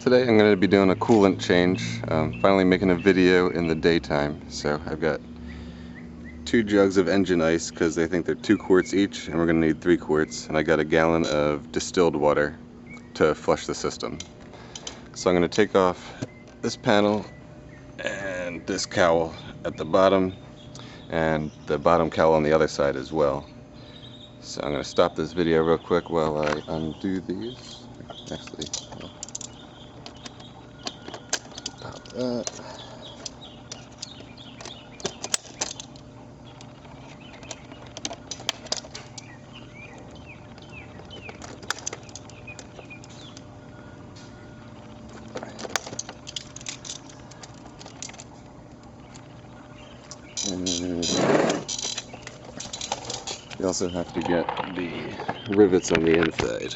Today I'm going to be doing a coolant change, finally making a video in the daytime. So I've got 2 jugs of engine ice because they think they're 2 quarts each and we're going to need 3 quarts, and I got a gallon of distilled water to flush the system. So I'm going to take off this panel and this cowl at the bottom and the bottom cowl on the other side as well. So I'm going to stop this video real quick while I undo these. Actually, pop that. And you also have to get the rivets on the inside.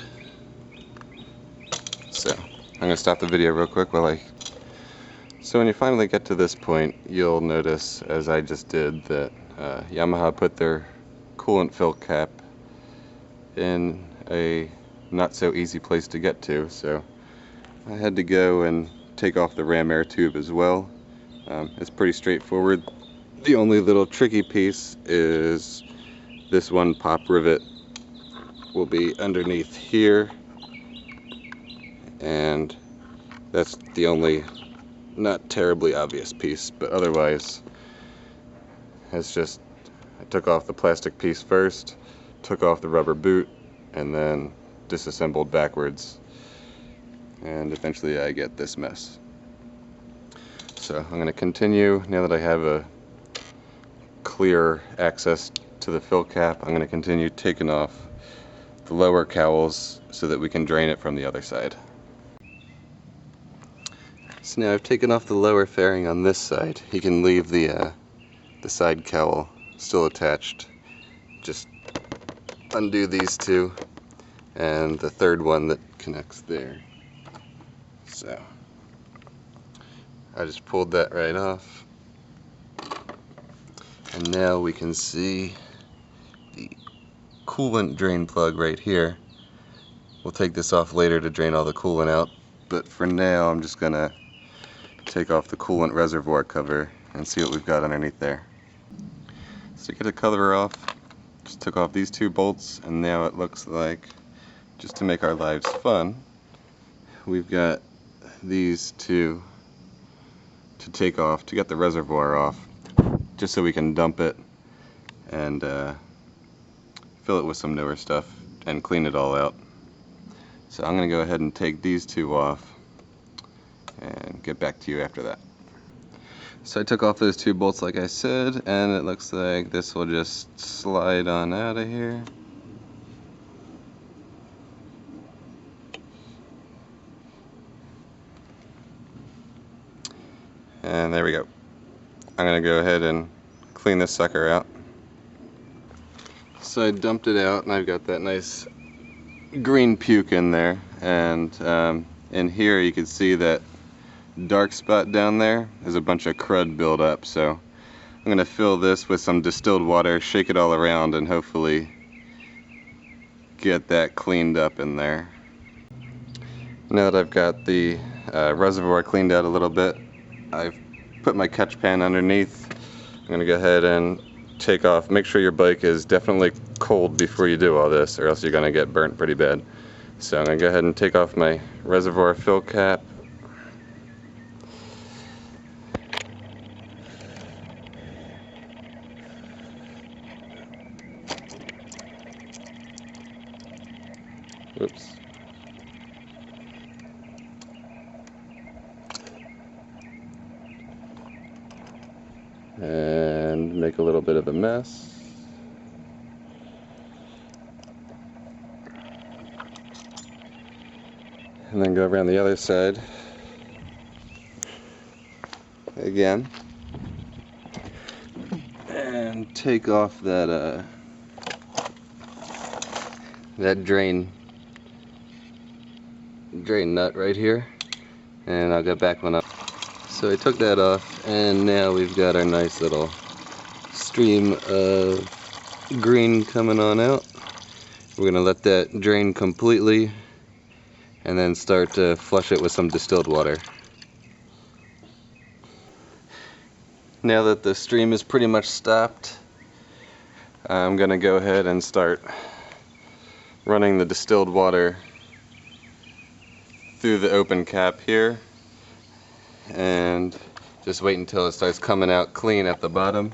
So I'm going to stop the video real quick while So when you finally get to this point, you'll notice, as I just did, that Yamaha put their coolant fill cap in a not so easy place to get to. So I had to go and take off the ram air tube as well. It's pretty straightforward. The only little tricky piece is this one pop rivet will be underneath here, and that's the only not terribly obvious piece, but otherwise it's just, I took off the plastic piece first, took off the rubber boot, and then disassembled backwards, and eventually I get this mess. So I'm going to continue, now that I have a clear access to the fill cap, I'm going to continue taking off the lower cowls so that we can drain it from the other side. So now I've taken off the lower fairing on this side. You can leave the side cowl still attached. Just undo these 2 and the third one that connects there. So I just pulled that right off. And now we can see the coolant drain plug right here. We'll take this off later to drain all the coolant out, but for now I'm just gonna take off the coolant reservoir cover and see what we've got underneath there. So to get the cover off, just took off these 2 bolts, and now it looks like, just to make our lives fun, we've got these 2 to take off to get the reservoir off, just so we can dump it and fill it with some newer stuff and clean it all out. So I'm going to go ahead and take these 2 off and get back to you after that. So I took off those 2 bolts like I said, and it looks like this will just slide on out of here. And there we go. I'm going to go ahead and clean this sucker out. So I dumped it out, and I've got that nice green puke in there, and in here you can see that dark spot down there. There's a bunch of crud build up, so I'm going to fill this with some distilled water, shake it all around, and hopefully get that cleaned up in there. Now that I've got the reservoir cleaned out a little bit, I've put my catch pan underneath. I'm going to go ahead and take off. Make sure your bike is definitely cold before you do all this, or else you're going to get burnt pretty bad. So I'm going to go ahead and take off my reservoir fill cap. Oops. And make a little bit of a mess. And then go around the other side again and take off that that drain nut right here, and I'll get back one up. So I took that off, and now we've got our nice little stream of green coming on out. We're going to let that drain completely, and then start to flush it with some distilled water. Now that the stream is pretty much stopped, I'm going to go ahead and start running the distilled water through the open cap here, and just wait until it starts coming out clean at the bottom.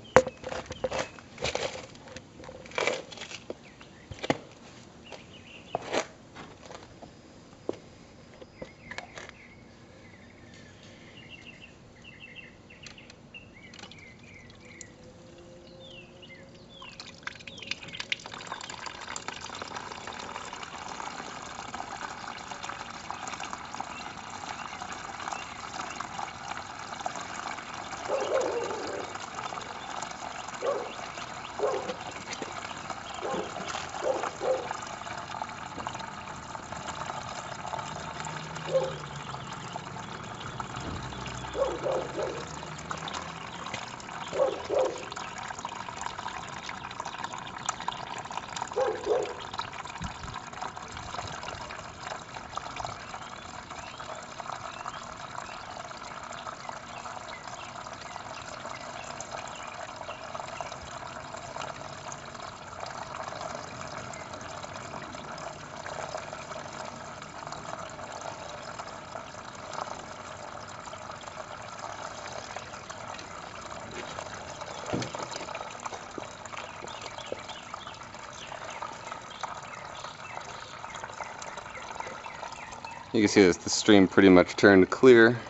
You can see that the stream pretty much turned clear.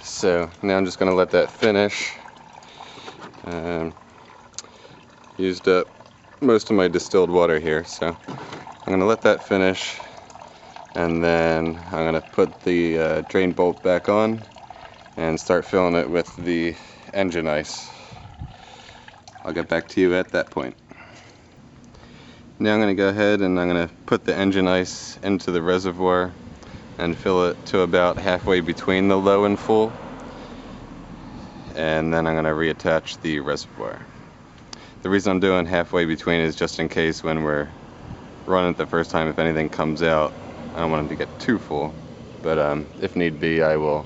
So now I'm just going to let that finish. Used up most of my distilled water here, so I'm going to let that finish, and then I'm going to put the drain bolt back on and start filling it with the engine ice. I'll get back to you at that point. Now I'm going to go ahead and I'm going to put the engine ice into the reservoir and fill it to about halfway between the low and full, and then I'm going to reattach the reservoir. The reason I'm doing halfway between is just in case when we're running it the first time, if anything comes out, I don't want it to get too full, but if need be, I will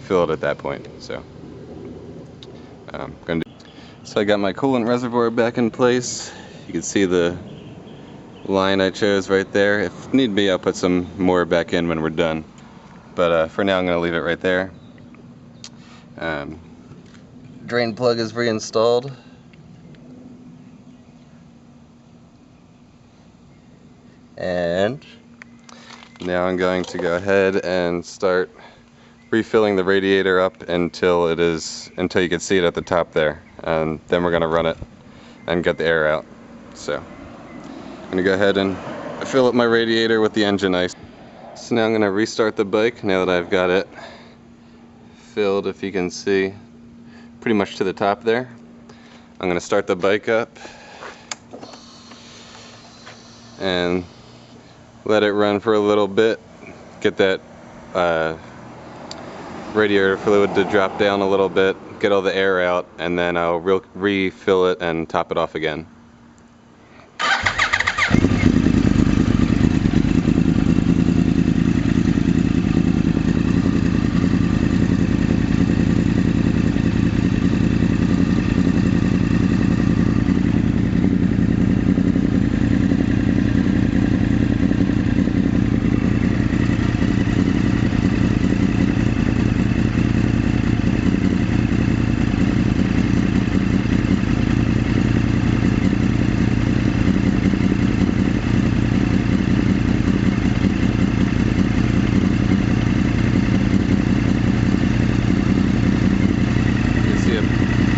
fill it at that point. So I got my coolant reservoir back in place. You can see the line I chose right there. If need be, I'll put some more back in when we're done. But for now, I'm going to leave it right there. Drain plug is reinstalled. And now I'm going to go ahead and start refilling the radiator up until you can see it at the top there. And then we're going to run it and get the air out. So I'm going to go ahead and fill up my radiator with the engine ice. So now I'm going to restart the bike now that I've got it filled, if you can see, pretty much to the top there. I'm going to start the bike up and let it run for a little bit, get that radiator fluid to drop down a little bit, get all the air out, and then I'll refill it and top it off again.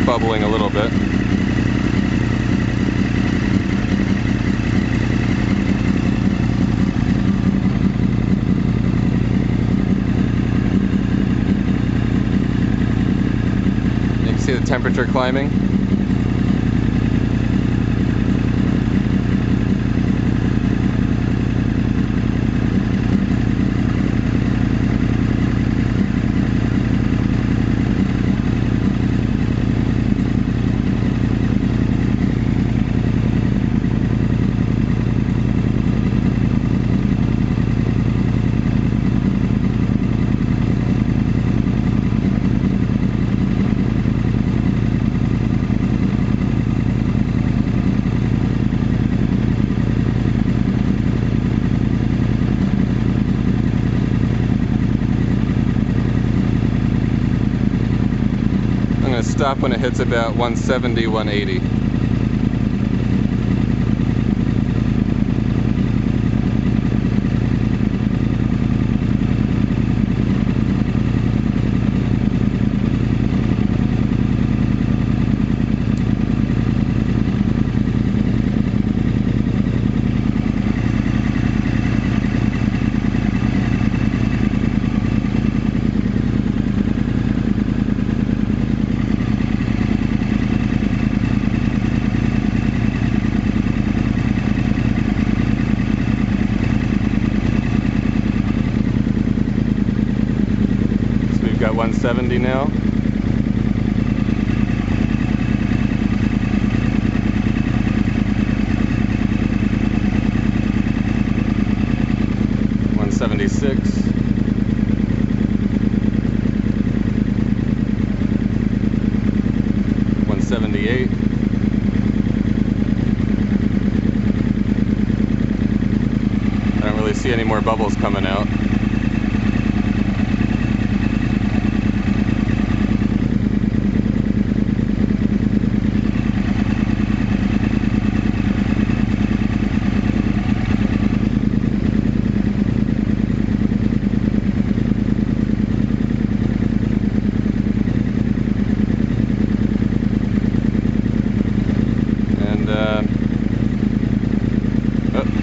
Bubbling a little bit. You can see the temperature climbing. stop when it hits about 170, 180. Got 170 now. $176. $178. I don't really see any more bubbles coming out.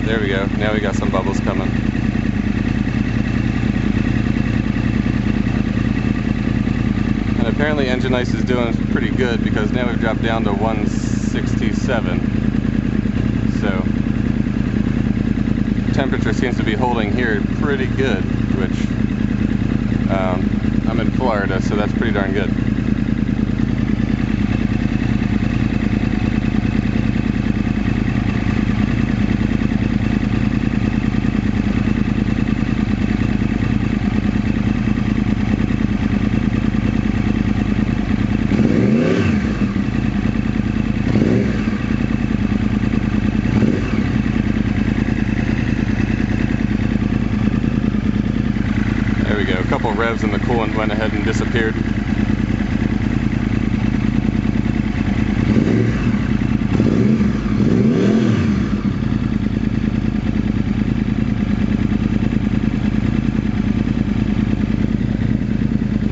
There we go. Now we got some bubbles coming. And apparently engine ice is doing pretty good because now we've dropped down to 167. So temperature seems to be holding here pretty good, which I'm in Florida, so that's pretty darn good. A couple revs and the coolant went ahead and disappeared.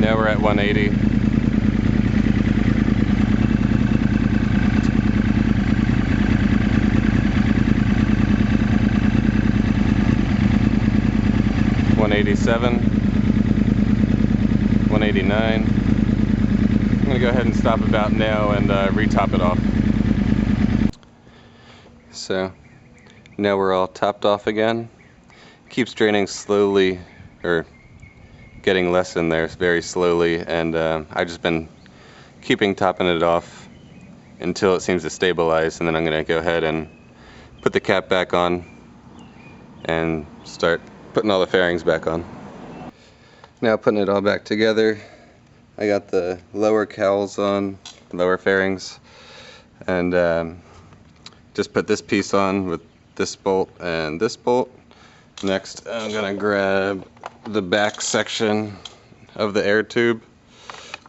Now we're at 180. $187. 189. I'm going to go ahead and stop about now and re-top it off. So now we're all topped off again. Keeps draining slowly, or getting less in there very slowly, and I've just been topping it off until it seems to stabilize, and then I'm going to go ahead and put the cap back on and start putting all the fairings back on. Now putting it all back together, I got the lower cowls on, lower fairings, and just put this piece on with this bolt and this bolt. Next I'm going to grab the back section of the air tube,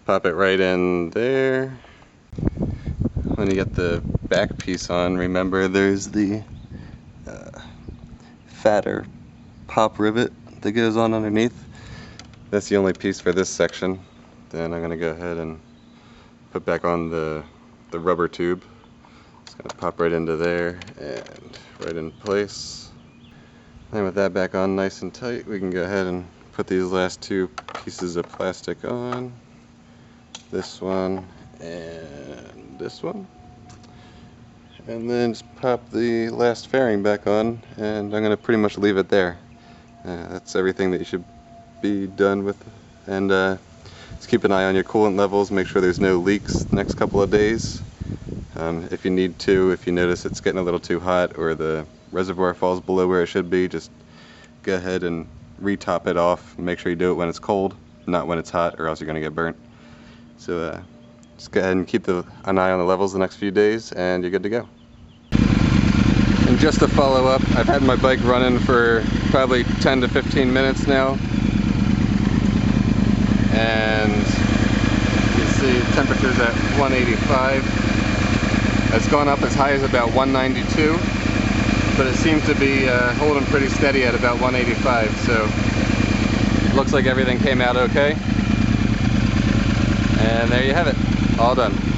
pop it right in there. When you get the back piece on, remember there's the fatter pop rivet that goes on underneath. That's the only piece for this section. Then I'm going to go ahead and put back on the rubber tube. It's going to pop right into there and right in place. And with that back on nice and tight, we can go ahead and put these last two pieces of plastic on. This one and this one. And then just pop the last fairing back on, and I'm going to pretty much leave it there. That's everything that you should be done with, and just keep an eye on your coolant levels, make sure there's no leaks the next couple of days. If you need to, if you notice it's getting a little too hot or the reservoir falls below where it should be, just go ahead and re-top it off. Make sure you do it when it's cold, not when it's hot, or else you're going to get burnt. So just go ahead and keep an eye on the levels the next few days, and you're good to go. And just to follow up, I've had my bike running for probably 10 to 15 minutes now, and you see temperature's at 185. It's gone up as high as about 192, but it seems to be holding pretty steady at about 185, so looks like everything came out okay. And there you have it, all done.